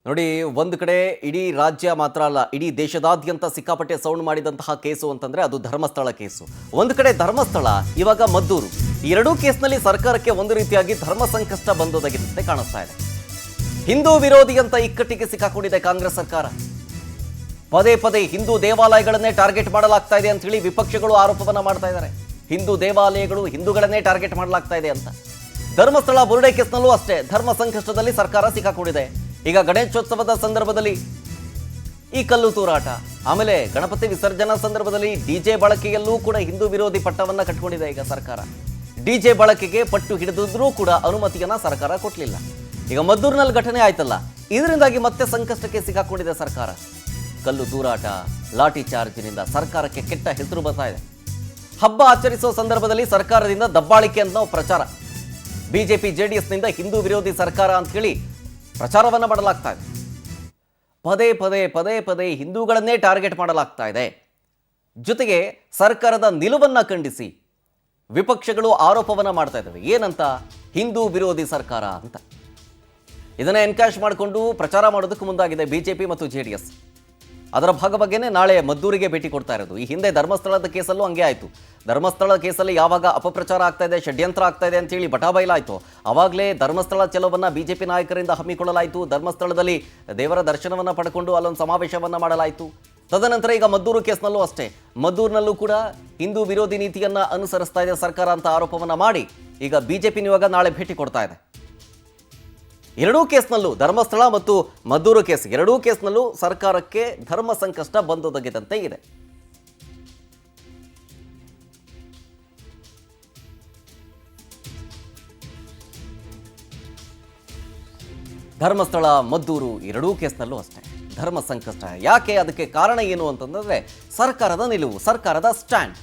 ನೋಡಿ, ಒಂದು ಕಡೆ ಇಡೀ ರಾಜ್ಯ ಮಾತ್ರ ಅಲ್ಲ, ಇಡೀ ದೇಶದಾದ್ಯಂತ ಸಿಕ್ಕಾಪಟ್ಟೆ ಸೌಂಡ್ ಮಾಡಿದಂತಹ ಕೇಸು ಅಂತಂದ್ರೆ ಅದು ಧರ್ಮಸ್ಥಳ ಕೇಸು. ಒಂದು ಕಡೆ ಧರ್ಮಸ್ಥಳ, ಇವಾಗ ಮದ್ದೂರು. ಈ ಎರಡೂ ಕೇಸ್ನಲ್ಲಿ ಸರ್ಕಾರಕ್ಕೆ ಒಂದು ರೀತಿಯಾಗಿ ಧರ್ಮ ಸಂಕಷ್ಟ ಬಂದೊದಗಿದಂತೆ ಕಾಣಿಸ್ತಾ ಇದೆ. ಹಿಂದೂ ವಿರೋಧಿ ಅಂತ ಇಕ್ಕಟ್ಟಿಗೆ ಸಿಕ್ಕಾಕೊಂಡಿದೆ ಕಾಂಗ್ರೆಸ್ ಸರ್ಕಾರ. ಪದೇ ಪದೇ ಹಿಂದೂ ದೇವಾಲಯಗಳನ್ನೇ ಟಾರ್ಗೆಟ್ ಮಾಡಲಾಗ್ತಾ ಇದೆ ಅಂತ ಹೇಳಿ ವಿಪಕ್ಷಗಳು ಆರೋಪವನ್ನ ಮಾಡ್ತಾ ಇದ್ದಾರೆ. ಹಿಂದೂ ದೇವಾಲಯಗಳು ಹಿಂದೂಗಳನ್ನೇ ಟಾರ್ಗೆಟ್ ಮಾಡಲಾಗ್ತಾ ಇದೆ ಅಂತ. ಧರ್ಮಸ್ಥಳ ಬುರುಡೆ ಕೇಸ್ನಲ್ಲೂ ಅಷ್ಟೇ ಧರ್ಮ ಸಂಕಷ್ಟದಲ್ಲಿ ಸರ್ಕಾರ ಸಿಕ್ಕಾಕೊಂಡಿದೆ. ಈಗ ಗಣೇಶೋತ್ಸವದ ಸಂದರ್ಭದಲ್ಲಿ ಈ ಕಲ್ಲು ತೂರಾಟ, ಆಮೇಲೆ ಗಣಪತಿ ವಿಸರ್ಜನಾ ಸಂದರ್ಭದಲ್ಲಿ ಡಿಜೆ ಬಳಕೆಯಲ್ಲೂ ಕೂಡ ಹಿಂದೂ ವಿರೋಧಿ ಪಟ್ಟವನ್ನ ಕಟ್ಕೊಂಡಿದೆ ಈಗ ಸರ್ಕಾರ. ಡಿಜೆ ಬಳಕೆಗೆ ಪಟ್ಟು ಹಿಡಿದಿದ್ರೂ ಕೂಡ ಅನುಮತಿಯನ್ನ ಸರ್ಕಾರ ಕೊಟ್ಟಲಿಲ್ಲ. ಈಗ ಮದ್ದೂರಿನಲ್ಲಿ ಘಟನೆ ಆಯ್ತಲ್ಲ, ಇದರಿಂದಾಗಿ ಮತ್ತೆ ಸಂಕಷ್ಟಕ್ಕೆ ಸಿಕ್ಕಾಕೊಂಡಿದೆ ಸರ್ಕಾರ. ಕಲ್ಲು ತೂರಾಟ, ಲಾಠಿ ಚಾರ್ಜ್ನಿಂದ ಸರ್ಕಾರಕ್ಕೆ ಕೆಟ್ಟ ಹೆಸರು ಬರ್ತಾ ಇದೆ. ಹಬ್ಬ ಆಚರಿಸೋ ಸಂದರ್ಭದಲ್ಲಿ ಸರ್ಕಾರದಿಂದ ದಬ್ಬಾಳಿಕೆ ಅನ್ನೋ ಪ್ರಚಾರ, ಬಿಜೆಪಿ ಜೆಡಿಎಸ್ನಿಂದ ಹಿಂದೂ ವಿರೋಧಿ ಸರ್ಕಾರ ಅಂತ ಹೇಳಿ ಪ್ರಚಾರವನ್ನ ಮಾಡಲಾಗ್ತಾ ಇದೆ. ಪದೇ ಪದೇ ಹಿಂದೂಗಳನ್ನೇ ಟಾರ್ಗೆಟ್ ಮಾಡಲಾಗ್ತಾ ಇದೆ. ಜೊತೆಗೆ ಸರ್ಕಾರದ ನಿಲುವನ್ನ ಖಂಡಿಸಿ ವಿಪಕ್ಷಗಳು ಆರೋಪವನ್ನ ಮಾಡ್ತಾ ಇದ್ದಾವೆ. ಏನಂತ? ಹಿಂದೂ ವಿರೋಧಿ ಸರ್ಕಾರ ಅಂತ. ಇದನ್ನ ಎನ್ಕ್ಯಾಶ್ ಮಾಡಿಕೊಂಡು ಪ್ರಚಾರ ಮಾಡೋದಕ್ಕೆ ಮುಂದಾಗಿದೆ ಬಿಜೆಪಿ ಮತ್ತು ಜೆಡಿಎಸ್. ಅದರ ಭಾಗವಾಗೇನೆ ನಾಳೆ ಮದ್ದೂರಿಗೆ ಭೇಟಿ ಕೊಡ್ತಾ ಇರೋದು. ಈ ಹಿಂದೆ ಧರ್ಮಸ್ಥಳದ ಕೇಸಲ್ಲೂ ಹಂಗೆ ಆಯಿತು. ಧರ್ಮಸ್ಥಳ ಕೇಸಲ್ಲಿ ಯಾವಾಗ ಅಪಪ್ರಚಾರ ಆಗ್ತಾ ಇದೆ, ಷಡ್ಯಂತ್ರ ಆಗ್ತಾ ಇದೆ ಅಂತೇಳಿ ಬಟಾಬೈಲಾಯಿತು, ಆವಾಗಲೇ ಧರ್ಮಸ್ಥಳ ಚಲೋವನ್ನು ಬಿಜೆಪಿ ನಾಯಕರಿಂದ ಹಮ್ಮಿಕೊಳ್ಳಲಾಯಿತು. ಧರ್ಮಸ್ಥಳದಲ್ಲಿ ದೇವರ ದರ್ಶನವನ್ನು ಪಡ್ಕೊಂಡು ಅಲ್ಲೊಂದು ಸಮಾವೇಶವನ್ನು ಮಾಡಲಾಯಿತು. ತದನಂತರ ಈಗ ಮದ್ದೂರು ಕೇಸ್ನಲ್ಲೂ ಅಷ್ಟೇ, ಮದ್ದೂರಿನಲ್ಲೂ ಕೂಡ ಹಿಂದೂ ವಿರೋಧಿ ನೀತಿಯನ್ನು ಅನುಸರಿಸ್ತಾ ಇದೆ ಸರ್ಕಾರ ಅಂತ ಆರೋಪವನ್ನು ಮಾಡಿ ಈಗ ಬಿಜೆಪಿ ನಿಯೋಗ ನಾಳೆ ಭೇಟಿ ಕೊಡ್ತಾ ಇದೆ. ಎರಡೂ ಕೇಸ್ನಲ್ಲೂ, ಧರ್ಮಸ್ಥಳ ಮತ್ತು ಮದ್ದೂರು ಕೇಸ್, ಎರಡೂ ಕೇಸ್ನಲ್ಲೂ ಸರ್ಕಾರಕ್ಕೆ ಧರ್ಮ ಸಂಕಷ್ಟ ಬಂದೊದಗಿದಂತೆ ಇದೆ. ಧರ್ಮಸ್ಥಳ, ಮದ್ದೂರು ಎರಡೂ ಕೇಸ್ನಲ್ಲೂ ಅಷ್ಟೇ ಧರ್ಮ ಸಂಕಷ್ಟ. ಯಾಕೆ? ಅದಕ್ಕೆ ಕಾರಣ ಏನು ಅಂತಂದ್ರೆ ಸರ್ಕಾರದ ನಿಲುವು, ಸರ್ಕಾರದ ಸ್ಟ್ಯಾಂಡ್.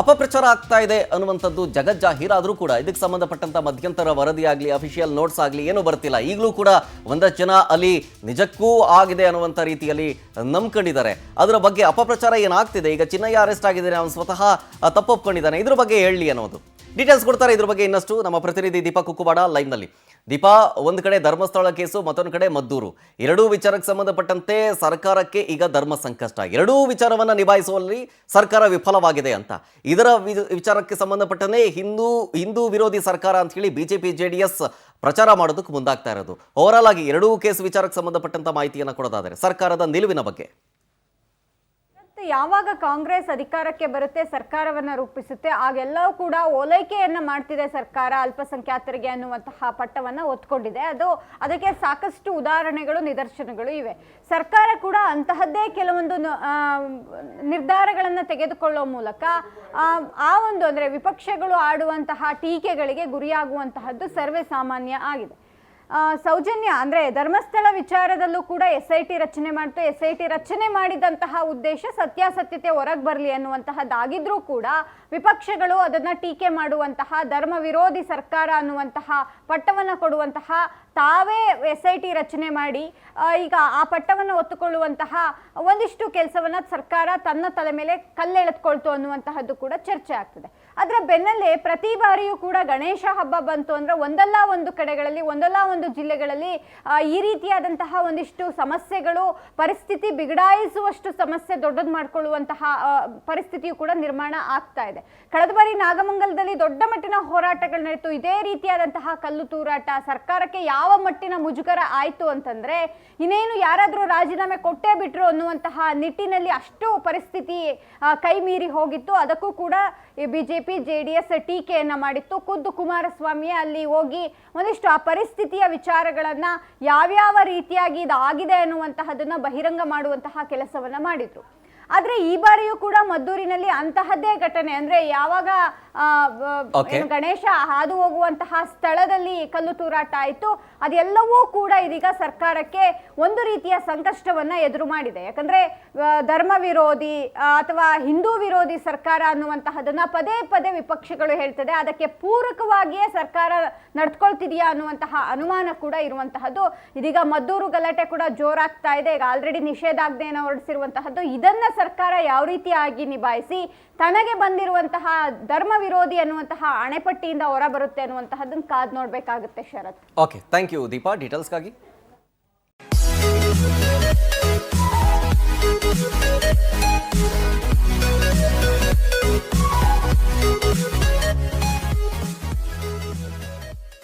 ಅಪಪ್ರಚಾರ ಆಗ್ತಾ ಇದೆ ಅನ್ನುವಂಥದ್ದು ಜಗಜ್ಜಾಹೀರಾದರೂ ಕೂಡ ಇದಕ್ಕೆ ಸಂಬಂಧಪಟ್ಟಂಥ ಮಧ್ಯಂತರ ವರದಿ ಆಗಲಿ, ಅಫಿಷಿಯಲ್ ನೋಟ್ಸ್ ಆಗಲಿ ಏನೂ ಬರ್ತಿಲ್ಲ. ಈಗಲೂ ಕೂಡ ಒಂದಷ್ಟು ಜನ ಅಲ್ಲಿ ನಿಜಕ್ಕೂ ಆಗಿದೆ ಅನ್ನುವಂಥ ರೀತಿಯಲ್ಲಿ ನಂಬ್ಕೊಂಡಿದ್ದಾರೆ. ಅದರ ಬಗ್ಗೆ ಅಪಪ್ರಚಾರ ಏನಾಗ್ತಿದೆ, ಈಗ ಚಿನ್ನಯ್ಯ ಅರೆಸ್ಟ್ ಆಗಿದ್ದಾರೆ, ಅವನು ಸ್ವತಃ ತಪ್ಪೊಪ್ಕೊಂಡಿದ್ದಾನೆ, ಇದ್ರ ಬಗ್ಗೆ ಹೇಳಿ ಅನ್ನೋದು ಡೀಟೇಲ್ಸ್ ಕೊಡ್ತಾರೆ. ಇದ್ರ ಬಗ್ಗೆ ಇನ್ನಷ್ಟು ನಮ್ಮ ಪ್ರತಿನಿಧಿ ದೀಪಾ ಕುಕ್ಕುವಾಡ ಲೈವ್ನಲ್ಲಿ. ದೀಪಾ, ಒಂದು ಕಡೆ ಧರ್ಮಸ್ಥಳ ಕೇಸು, ಮತ್ತೊಂದು ಕಡೆ ಮದ್ದೂರು, ಎರಡೂ ವಿಚಾರಕ್ಕೆ ಸಂಬಂಧಪಟ್ಟಂತೆ ಸರ್ಕಾರಕ್ಕೆ ಈಗ ಧರ್ಮ ಸಂಕಷ್ಟ. ಎರಡೂ ವಿಚಾರವನ್ನು ನಿಭಾಯಿಸುವಲ್ಲಿ ಸರ್ಕಾರ ವಿಫಲವಾಗಿದೆ ಅಂತ. ಇದರ ವಿಚಾರಕ್ಕೆ ಸಂಬಂಧಪಟ್ಟಂತೆ ಹಿಂದೂ ವಿರೋಧಿ ಸರ್ಕಾರ ಅಂತ ಹೇಳಿ ಬಿಜೆಪಿ ಜೆಡಿಎಸ್ ಪ್ರಚಾರ ಮಾಡೋದಕ್ಕೆ ಮುಂದಾಗ್ತಾ ಇರೋದು. ಓವರಾಲ್ ಆಗಿ ಎರಡೂ ಕೇಸ್ ವಿಚಾರಕ್ಕೆ ಸಂಬಂಧಪಟ್ಟಂತ ಮಾಹಿತಿಯನ್ನು ಕೊಡೋದಾದರೆ ಸರ್ಕಾರದ ನಿಲುವಿನ ಬಗ್ಗೆ. ಯಾವಾಗ ಕಾಂಗ್ರೆಸ್ ಅಧಿಕಾರಕ್ಕೆ ಬರುತ್ತೆ, ಸರ್ಕಾರವನ್ನ ರೂಪಿಸುತ್ತೆ, ಆಗೆಲ್ಲವೂ ಕೂಡ ಓಲೈಕೆಯನ್ನ ಮಾಡ್ತಿದೆ ಸರ್ಕಾರ ಅಲ್ಪಸಂಖ್ಯಾತರಿಗೆ ಅನ್ನುವಂತಹ ಪಟ್ಟವನ್ನ ಒತ್ಕೊಂಡಿದೆ. ಅದಕ್ಕೆ ಸಾಕಷ್ಟು ಉದಾಹರಣೆಗಳು, ನಿದರ್ಶನಗಳು ಇವೆ. ಸರ್ಕಾರ ಕೂಡ ಅಂತಹದ್ದೇ ಕೆಲವೊಂದು ನಿರ್ಧಾರಗಳನ್ನ ತೆಗೆದುಕೊಳ್ಳುವ ಮೂಲಕ ಅಂದ್ರೆ ವಿಪಕ್ಷಗಳು ಆಡುವಂತಹ ಟೀಕೆಗಳಿಗೆ ಗುರಿಯಾಗುವಂತಹದ್ದು ಸರ್ವೇ ಸಾಮಾನ್ಯ ಆಗಿದೆ. ಸೌಜನ್ಯ, ಅಂದರೆ ಧರ್ಮಸ್ಥಳ ವಿಚಾರದಲ್ಲೂ ಕೂಡ SIT ರಚನೆ ಮಾಡ್ತು. SIT ರಚನೆ ಮಾಡಿದಂತಹ ಉದ್ದೇಶ ಸತ್ಯಾಸತ್ಯತೆ ಹೊರಗೆ ಬರಲಿ ಅನ್ನುವಂತಹದ್ದಾಗಿದ್ರೂ ಕೂಡ ವಿಪಕ್ಷಗಳು ಅದನ್ನು ಟೀಕೆ ಮಾಡುವಂತಹ, ಧರ್ಮ ವಿರೋಧಿ ಸರ್ಕಾರ ಅನ್ನುವಂತಹ ಪಟ್ಟವನ್ನು ಕೊಡುವಂತಹ, ತಾವೇ SIT ರಚನೆ ಮಾಡಿ ಈಗ ಆ ಪಟ್ಟವನ್ನು ಒತ್ತುಕೊಳ್ಳುವಂತಹ ಒಂದಿಷ್ಟು ಕೆಲಸವನ್ನು ಸರ್ಕಾರ ತನ್ನ ತಲೆ ಮೇಲೆ ಕಲ್ಲೆಳೆದುಕೊಳ್ತು ಅನ್ನುವಂತಹದ್ದು ಕೂಡ ಚರ್ಚೆ ಆಗ್ತದೆ. ಅದರ ಬೆನ್ನಲ್ಲೇ ಪ್ರತಿ ಬಾರಿಯೂ ಕೂಡ ಗಣೇಶ ಹಬ್ಬ ಬಂತು ಅಂದರೆ ಒಂದಲ್ಲ ಒಂದು ಕಡೆಗಳಲ್ಲಿ, ಒಂದಲ್ಲ ಒಂದು ಜಿಲ್ಲೆಗಳಲ್ಲಿ ಈ ರೀತಿಯಾದಂತಹ ಒಂದಿಷ್ಟು ಸಮಸ್ಯೆಗಳು, ಪರಿಸ್ಥಿತಿ ಬಿಗಡಾಯಿಸುವಷ್ಟು ಸಮಸ್ಯೆ ದೊಡ್ಡದು ಮಾಡಿಕೊಳ್ಳುವಂತಹ ಪರಿಸ್ಥಿತಿಯು ಕೂಡ ನಿರ್ಮಾಣ ಆಗ್ತಾ ಇದೆ. ಕಳೆದ ಬಾರಿ ನಾಗಮಂಗಲದಲ್ಲಿ ದೊಡ್ಡ ಮಟ್ಟಿನ ಹೋರಾಟಗಳು ನಡೆಯಿತು. ಇದೇ ರೀತಿಯಾದಂತಹ ಕಲ್ಲು ತೂರಾಟ, ಸರ್ಕಾರಕ್ಕೆ ಯಾವ ಮಟ್ಟಿನ ಮುಜುಗರ ಆಯಿತು ಅಂತಂದ್ರೆ ಇನ್ನೇನು ಯಾರಾದರೂ ರಾಜೀನಾಮೆ ಕೊಟ್ಟೇ ಬಿಟ್ರು ಅನ್ನುವಂತಹ ನಿಟ್ಟಿನಲ್ಲಿ ಅಷ್ಟು ಪರಿಸ್ಥಿತಿ ಕೈ ಮೀರಿ ಹೋಗಿತ್ತು. ಅದಕ್ಕೂ ಕೂಡ ಈ ಬಿಜೆಪಿ ಜೆಡಿಎಸ್ ಟೀಕೆಯನ್ನ ಮಾಡಿತ್ತು. ಖುದ್ದು ಕುಮಾರಸ್ವಾಮಿಯೇ ಅಲ್ಲಿ ಹೋಗಿ ಒಂದಿಷ್ಟು ಆ ಪರಿಸ್ಥಿತಿಯ ವಿಚಾರಗಳನ್ನ ಯಾವ್ಯಾವ ರೀತಿಯಾಗಿ ಇದಾಗಿದೆ ಅನ್ನುವಂತಹದನ್ನ ಬಹಿರಂಗ ಮಾಡುವಂತಹ ಕೆಲಸವನ್ನ ಮಾಡಿದ್ರು. ಆದ್ರೆ ಈ ಬಾರಿಯೂ ಕೂಡ ಮದ್ದೂರಿನಲ್ಲಿ ಅಂತಹದ್ದೇ ಘಟನೆ, ಅಂದ್ರೆ ಯಾವಾಗ ಗಣೇಶ ಹಾದು ಹೋಗುವಂತಹ ಸ್ಥಳದಲ್ಲಿ ಕಲ್ಲು ತೂರಾಟ ಆಯಿತು, ಅದೆಲ್ಲವೂ ಕೂಡ ಇದೀಗ ಸರ್ಕಾರಕ್ಕೆ ಒಂದು ರೀತಿಯ ಸಂಕಷ್ಟವನ್ನ ಎದುರು ಮಾಡಿದೆ. ಯಾಕಂದ್ರೆ ಧರ್ಮ ವಿರೋಧಿ ಅಥವಾ ಹಿಂದೂ ವಿರೋಧಿ ಸರ್ಕಾರ ಅನ್ನುವಂತಹದನ್ನ ಪದೇ ಪದೇ ವಿಪಕ್ಷಗಳು ಹೇಳ್ತದೆ. ಅದಕ್ಕೆ ಪೂರಕವಾಗಿಯೇ ಸರ್ಕಾರ ನಡ್ಕೊಳ್ತಿದೆಯಾ ಅನ್ನುವಂತಹ ಅನುಮಾನ ಕೂಡ ಇರುವಂತಹದ್ದು. ಇದೀಗ ಮದ್ದೂರು ಗಲಾಟೆ ಕೂಡ ಜೋರಾಗ್ತಾ ಇದೆ. ಈಗ ಆಲ್ರೆಡಿ ನಿಷೇಧಾಜ್ಞೆಯನ್ನು ಹೊರಡಿಸಿರುವಂತಹದ್ದು. ಇದನ್ನ ಸರ್ಕಾರ ಯಾವ ರೀತಿಯಾಗಿ ನಿಭಾಯಿಸಿ ತನಗೆ ಬಂದಿರುವಂತಹ ಧರ್ಮ ವಿರೋಧಿ ಅನ್ನುವಂತಹ ಅಣೆಪಟ್ಟಿಯಿಂದ ಹೊರ ಬರುತ್ತೆ ಅನ್ನುವಂತಹದನ್ನ ಕಾದು ನೋಡಬೇಕಾಗುತ್ತೆ Sharath. Okay, thank you Deepa ಡೀಟೇಲ್ಸ್ಗಾಗಿ.